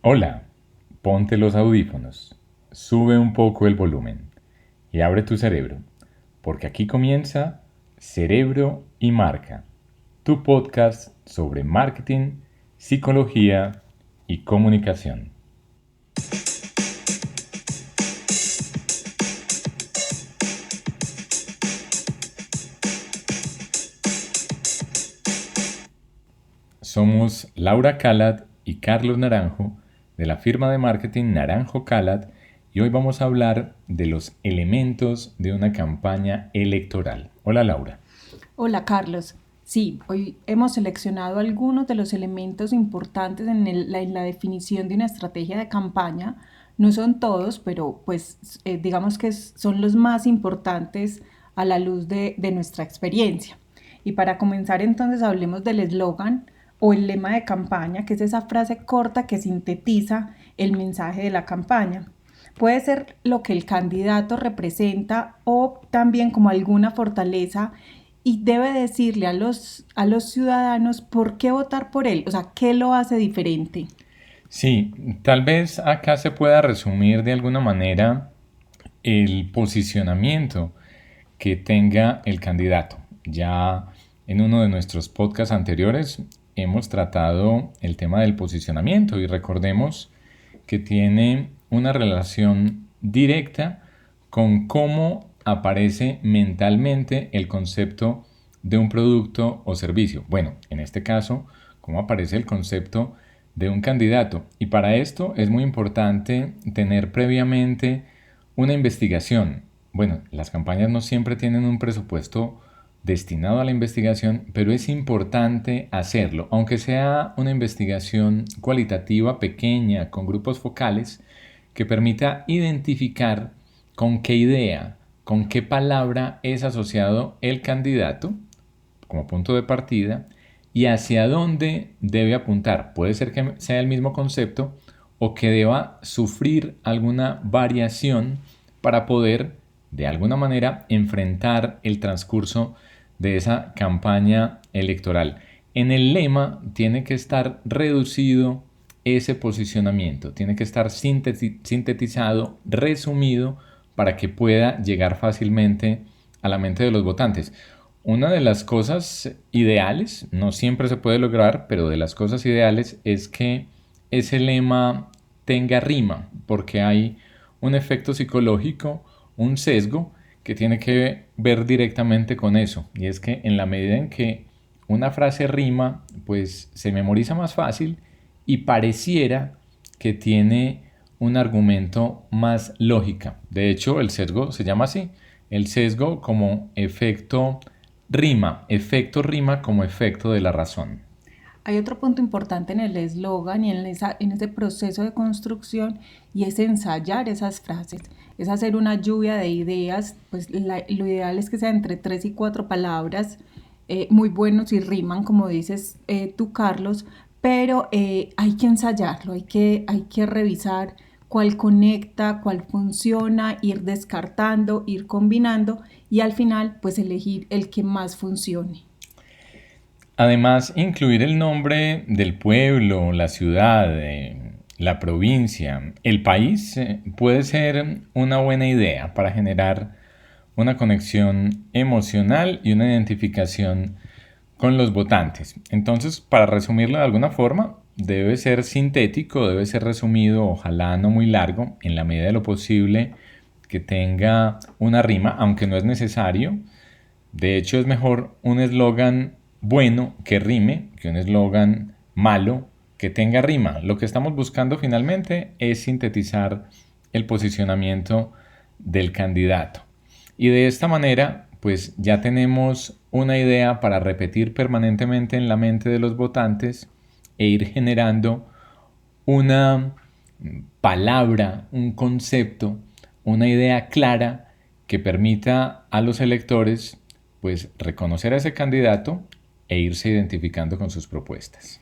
Hola, ponte los audífonos, sube un poco el volumen y abre tu cerebro, porque aquí comienza Cerebro y Marca, tu podcast sobre marketing, psicología y comunicación. Somos Laura Calat y Carlos Naranjo de la firma de marketing Naranjo Calat y hoy vamos a hablar de los elementos de una campaña electoral. Hola Laura. Hola Carlos. Sí, hoy hemos seleccionado algunos de los elementos importantes en la definición de una estrategia de campaña. No son todos, pero pues digamos que son los más importantes a la luz de nuestra experiencia. Y para comenzar entonces hablemos del eslogan o el lema de campaña, que es esa frase corta que sintetiza el mensaje de la campaña. Puede ser lo que el candidato representa o también como alguna fortaleza y debe decirle a los ciudadanos por qué votar por él, o sea, qué lo hace diferente. Sí, tal vez acá se pueda resumir de alguna manera el posicionamiento que tenga el candidato. Ya en uno de nuestros podcasts anteriores hemos tratado el tema del posicionamiento y recordemos que tiene una relación directa con cómo aparece mentalmente el concepto de un producto o servicio. Bueno, en este caso, cómo aparece el concepto de un candidato. Y para esto es muy importante tener previamente una investigación. Bueno, las campañas no siempre tienen un presupuesto destinado a la investigación, pero es importante hacerlo, aunque sea una investigación cualitativa pequeña con grupos focales que permita identificar con qué idea, con qué palabra es asociado el candidato como punto de partida y hacia dónde debe apuntar. Puede ser que sea el mismo concepto o que deba sufrir alguna variación para poder de alguna manera enfrentar el transcurso de esa campaña electoral. En el lema tiene que estar reducido ese posicionamiento, tiene que estar sintetizado, resumido, para que pueda llegar fácilmente a la mente de los votantes. Una de las cosas ideales, no siempre se puede lograr, pero de las cosas ideales es que ese lema tenga rima, porque hay un efecto psicológico, un sesgo que tiene que ver directamente con eso. Y es que en la medida en que una frase rima, pues se memoriza más fácil y pareciera que tiene un argumento más lógica. De hecho, el sesgo se llama así. El sesgo como efecto rima como efecto de la razón. Hay otro punto importante en el eslogan y en ese proceso de construcción y es ensayar esas frases, es hacer una lluvia de ideas, pues lo ideal es que sea entre 3 y 4 palabras, muy buenos y riman, como dices tú, Carlos, pero hay que ensayarlo, hay que revisar cuál conecta, cuál funciona, ir descartando, ir combinando y al final pues elegir el que más funcione. Además, incluir el nombre del pueblo, la ciudad, la provincia, el país puede ser una buena idea para generar una conexión emocional y una identificación con los votantes. Entonces, para resumirlo de alguna forma, debe ser sintético, debe ser resumido, ojalá no muy largo, en la medida de lo posible que tenga una rima, aunque no es necesario. De hecho, es mejor un eslogan bueno que rime que un eslogan malo que tenga rima. Lo que estamos buscando finalmente es sintetizar el posicionamiento del candidato. Y de esta manera, pues ya tenemos una idea para repetir permanentemente en la mente de los votantes e ir generando una palabra, un concepto, una idea clara que permita a los electores pues reconocer a ese candidato e irse identificando con sus propuestas.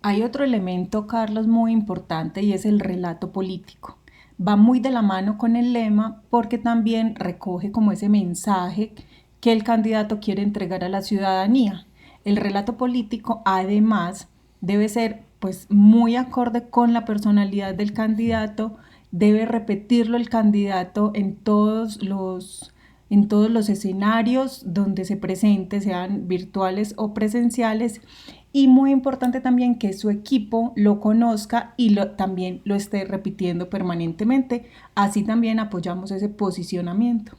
Hay otro elemento, Carlos, muy importante y es el relato político. Va muy de la mano con el lema porque también recoge como ese mensaje que el candidato quiere entregar a la ciudadanía. El relato político, además, debe ser pues muy acorde con la personalidad del candidato, debe repetirlo el candidato en todos los escenarios donde se presente, sean virtuales o presenciales, y muy importante también que su equipo lo conozca y también lo esté repitiendo permanentemente. Así también apoyamos ese posicionamiento.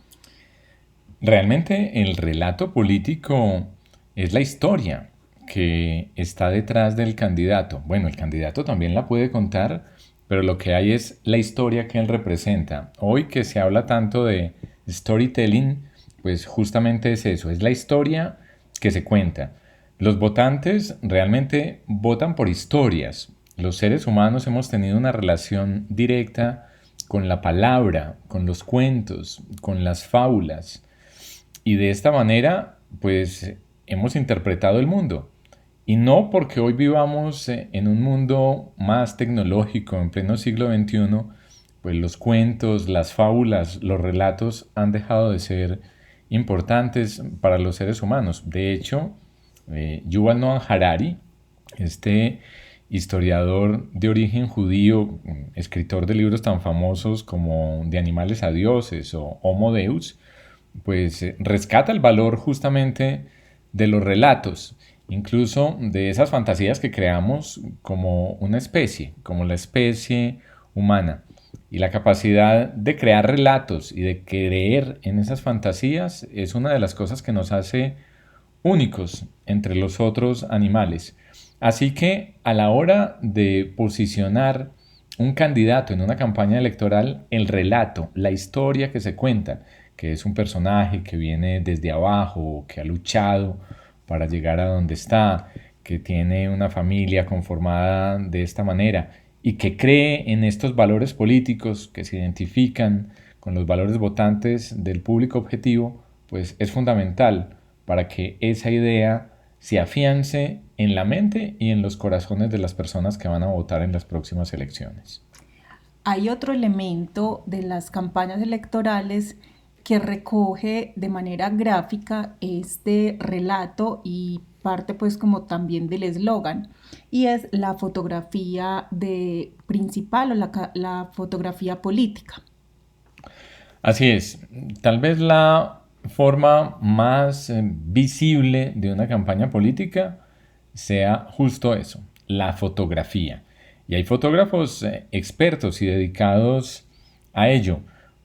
Realmente el relato político es la historia que está detrás del candidato. Bueno, el candidato también la puede contar, pero lo que hay es la historia que él representa. Hoy que se habla tanto de storytelling, pues justamente es eso, es la historia que se cuenta. Los votantes realmente votan por historias. Los seres humanos hemos tenido una relación directa con la palabra, con los cuentos, con las fábulas. Y de esta manera, pues hemos interpretado el mundo. Y no porque hoy vivamos en un mundo más tecnológico, en pleno siglo XXI, pues los cuentos, las fábulas, los relatos han dejado de ser importantes para los seres humanos. De hecho, Yuval Noah Harari, este historiador de origen judío, escritor de libros tan famosos como De animales a dioses o Homo Deus, pues rescata el valor justamente de los relatos, incluso de esas fantasías que creamos como una especie, como la especie humana. Y la capacidad de crear relatos y de creer en esas fantasías es una de las cosas que nos hace únicos entre los otros animales. Así que a la hora de posicionar un candidato en una campaña electoral, el relato, la historia que se cuenta, que es un personaje que viene desde abajo, que ha luchado para llegar a donde está, que tiene una familia conformada de esta manera y que cree en estos valores políticos que se identifican con los valores votantes del público objetivo, pues es fundamental para que esa idea se afiance en la mente y en los corazones de las personas que van a votar en las próximas elecciones. Hay otro elemento de las campañas electorales que recoge de manera gráfica este relato y parte pues como también del eslogan, y es la fotografía de principal o la fotografía política. Así es, tal vez la forma más visible de una campaña política sea justo eso, la fotografía. Y hay fotógrafos expertos y dedicados a ello,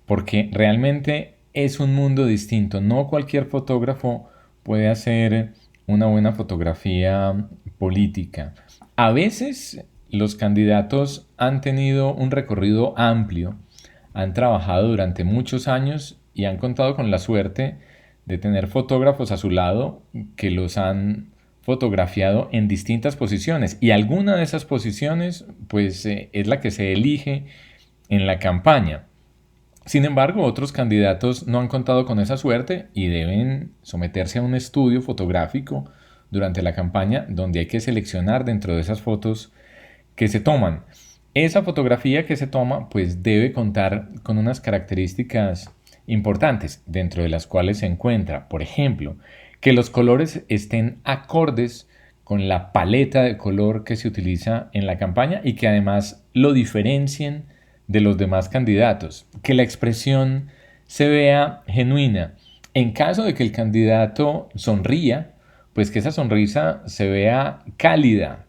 porque realmente es un mundo distinto. No cualquier fotógrafo puede hacer una buena fotografía política. A veces los candidatos han tenido un recorrido amplio, han trabajado durante muchos años y han contado con la suerte de tener fotógrafos a su lado que los han fotografiado en distintas posiciones, y alguna de esas posiciones pues es la que se elige en la campaña. Sin embargo, otros candidatos no han contado con esa suerte y deben someterse a un estudio fotográfico durante la campaña, donde hay que seleccionar dentro de esas fotos que se toman. Esa fotografía que se toma pues debe contar con unas características importantes, dentro de las cuales se encuentra, por ejemplo, que los colores estén acordes con la paleta de color que se utiliza en la campaña y que además lo diferencien de los demás candidatos, que la expresión se vea genuina. En caso de que el candidato sonría, pues que esa sonrisa se vea cálida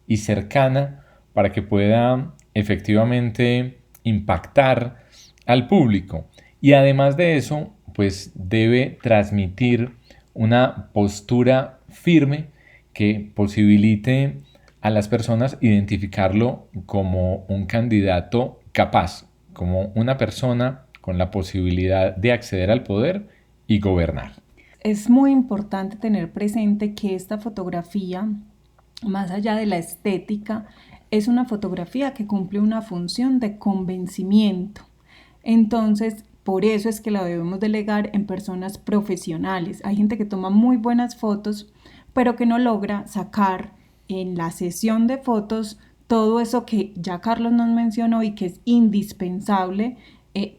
y cercana para que pueda efectivamente impactar al público. Y además de eso, pues debe transmitir una postura firme que posibilite a las personas identificarlo como un candidato capaz, como una persona con la posibilidad de acceder al poder y gobernar. Es muy importante tener presente que esta fotografía, más allá de la estética, es una fotografía que cumple una función de convencimiento. Entonces, por eso es que la debemos delegar en personas profesionales. Hay gente que toma muy buenas fotos, pero que no logra sacar en la sesión de fotos todo eso que ya Carlos nos mencionó y que es indispensable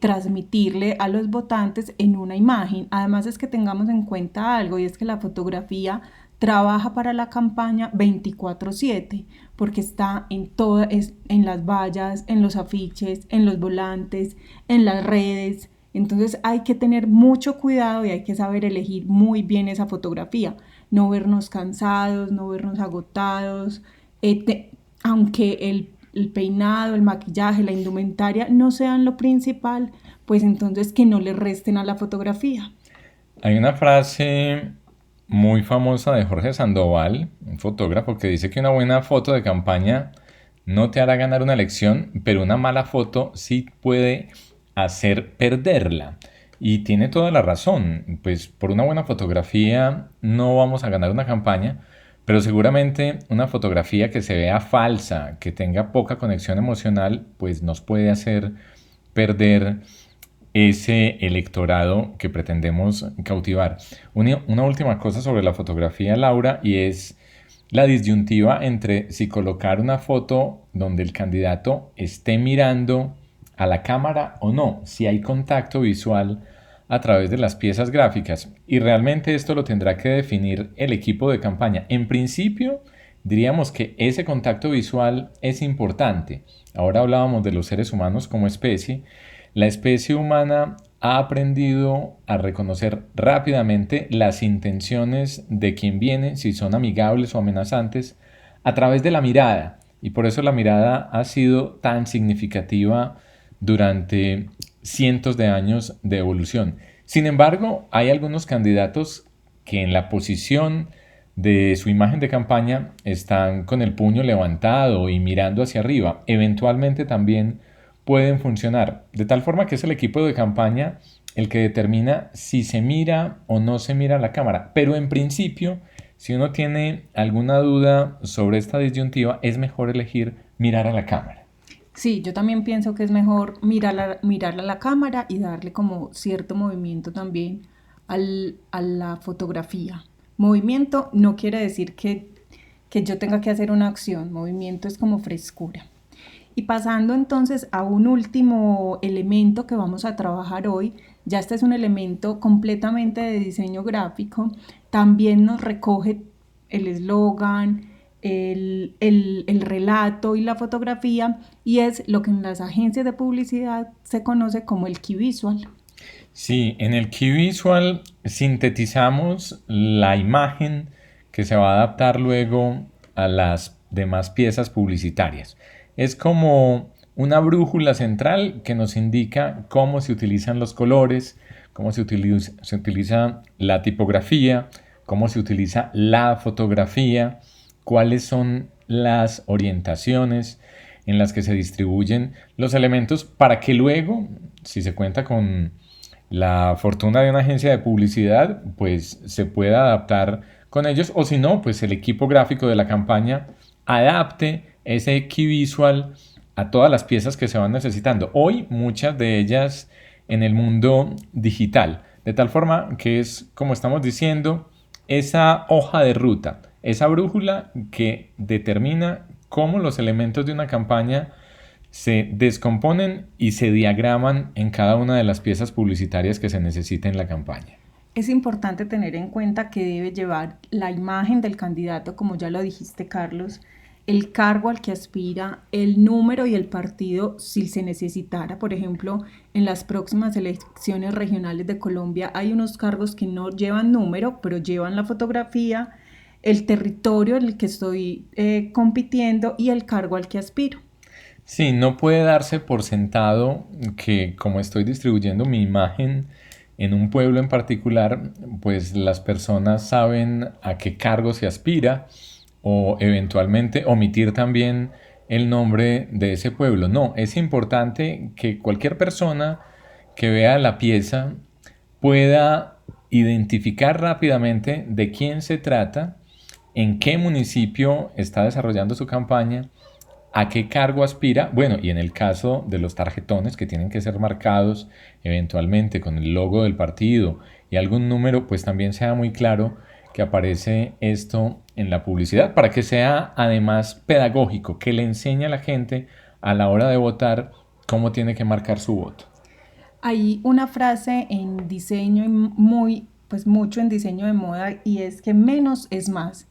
transmitirle a los votantes en una imagen. Además es que tengamos en cuenta algo, y es que la fotografía trabaja para la campaña 24/7, porque está en en las vallas, en los afiches, en los volantes, en las redes. Entonces hay que tener mucho cuidado y hay que saber elegir muy bien esa fotografía, no vernos cansados, no vernos agotados, aunque el peinado, el maquillaje, la indumentaria no sean lo principal, pues entonces que no le resten a la fotografía. Hay una frase muy famosa de Jorge Sandoval, un fotógrafo, que dice que una buena foto de campaña no te hará ganar una elección, pero una mala foto sí puede hacer perderla. Y tiene toda la razón, pues por una buena fotografía no vamos a ganar una campaña, pero seguramente una fotografía que se vea falsa, que tenga poca conexión emocional, pues nos puede hacer perder ese electorado que pretendemos cautivar. Una última cosa sobre la fotografía, Laura, y es la disyuntiva entre si colocar una foto donde el candidato esté mirando a la cámara o no, si hay contacto visual a través de las piezas gráficas. Y realmente esto lo tendrá que definir el equipo de campaña. En principio, diríamos que ese contacto visual es importante. Ahora hablábamos de los seres humanos como especie. La especie humana ha aprendido a reconocer rápidamente las intenciones de quien viene, si son amigables o amenazantes, a través de la mirada. Y por eso la mirada ha sido tan significativa durante cientos de años de evolución. Sin embargo, hay algunos candidatos que en la posición de su imagen de campaña están con el puño levantado y mirando hacia arriba. Eventualmente también pueden funcionar, de tal forma que es el equipo de campaña el que determina si se mira o no se mira a la cámara. Pero en principio, si uno tiene alguna duda sobre esta disyuntiva, es mejor elegir mirar a la cámara. Sí, yo también pienso que es mejor mirarla a la cámara y darle como cierto movimiento también a la fotografía. Movimiento no quiere decir que yo tenga que hacer una acción, movimiento es como frescura. Y pasando entonces a un último elemento que vamos a trabajar hoy, ya este es un elemento completamente de diseño gráfico, también nos recoge el eslogan, el relato y la fotografía, y es lo que en las agencias de publicidad se conoce como el key visual. Sí, en el Key Visual sintetizamos la imagen que se va a adaptar luego a las demás piezas publicitarias. Es como una brújula central que nos indica cómo se utilizan los colores, cómo se utiliza la tipografía, cómo se utiliza la fotografía, cuáles son las orientaciones en las que se distribuyen los elementos para que luego, si se cuenta con la fortuna de una agencia de publicidad, pues se pueda adaptar con ellos, o si no, pues el equipo gráfico de la campaña adapte ese key visual a todas las piezas que se van necesitando. Hoy muchas de ellas en el mundo digital, de tal forma que es, como estamos diciendo, esa hoja de ruta, esa brújula que determina cómo los elementos de una campaña se descomponen y se diagraman en cada una de las piezas publicitarias que se necesita en la campaña. Es importante tener en cuenta que debe llevar la imagen del candidato, como ya lo dijiste, Carlos, el cargo al que aspira, el número y el partido si se necesitara. Por ejemplo, en las próximas elecciones regionales de Colombia hay unos cargos que no llevan número, pero llevan la fotografía, el territorio en el que estoy compitiendo y el cargo al que aspiro. Sí, no puede darse por sentado que como estoy distribuyendo mi imagen en un pueblo en particular, pues las personas saben a qué cargo se aspira o eventualmente omitir también el nombre de ese pueblo. No, es importante que cualquier persona que vea la pieza pueda identificar rápidamente de quién se trata, en qué municipio está desarrollando su campaña, a qué cargo aspira. Bueno, y en el caso de los tarjetones que tienen que ser marcados eventualmente con el logo del partido y algún número, pues también sea muy claro que aparece esto en la publicidad para que sea además pedagógico, que le enseñe a la gente a la hora de votar cómo tiene que marcar su voto. Hay una frase en diseño y muy, pues mucho en diseño de moda y es que menos es más.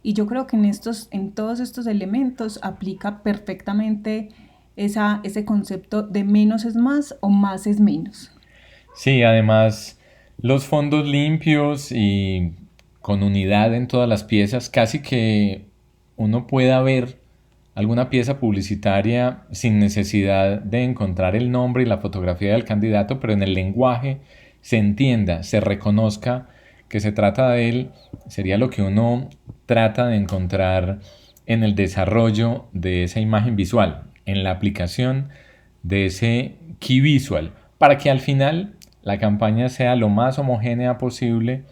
Y yo creo que en todos estos elementos aplica perfectamente ese concepto de menos es más o más es menos. Sí, además los fondos limpios y con unidad en todas las piezas, casi que uno pueda ver alguna pieza publicitaria sin necesidad de encontrar el nombre y la fotografía del candidato, pero en el lenguaje se entienda, se reconozca que se trata de él, sería lo que uno trata de encontrar en el desarrollo de esa imagen visual, en la aplicación de ese key visual, para que al final la campaña sea lo más homogénea posible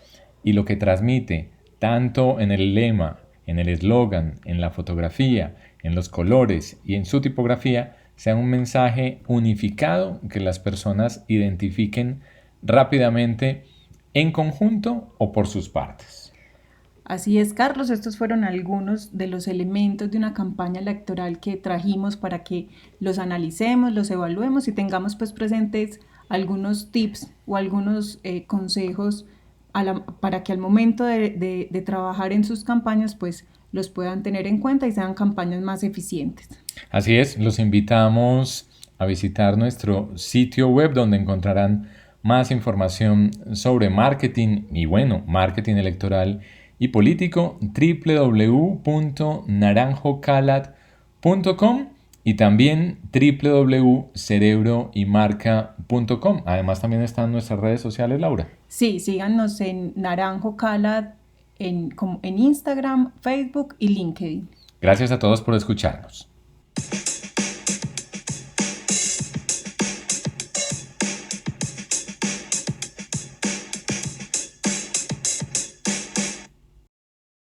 y lo que transmite, tanto en el lema, en el eslogan, en la fotografía, en los colores y en su tipografía, sea un mensaje unificado que las personas identifiquen rápidamente en conjunto o por sus partes. Así es, Carlos, estos fueron algunos de los elementos de una campaña electoral que trajimos para que los analicemos, los evaluemos y tengamos pues presentes algunos tips o algunos consejos para que al momento de trabajar en sus campañas pues los puedan tener en cuenta y sean campañas más eficientes. Así es, los invitamos a visitar nuestro sitio web donde encontrarán más información sobre marketing y bueno, marketing electoral y político, www.naranjocalat.com y también www.cerebroymarca.com. Además también están nuestras redes sociales, Laura. Sí, síganos en Naranjo Calat en Instagram, Facebook y LinkedIn. Gracias a todos por escucharnos.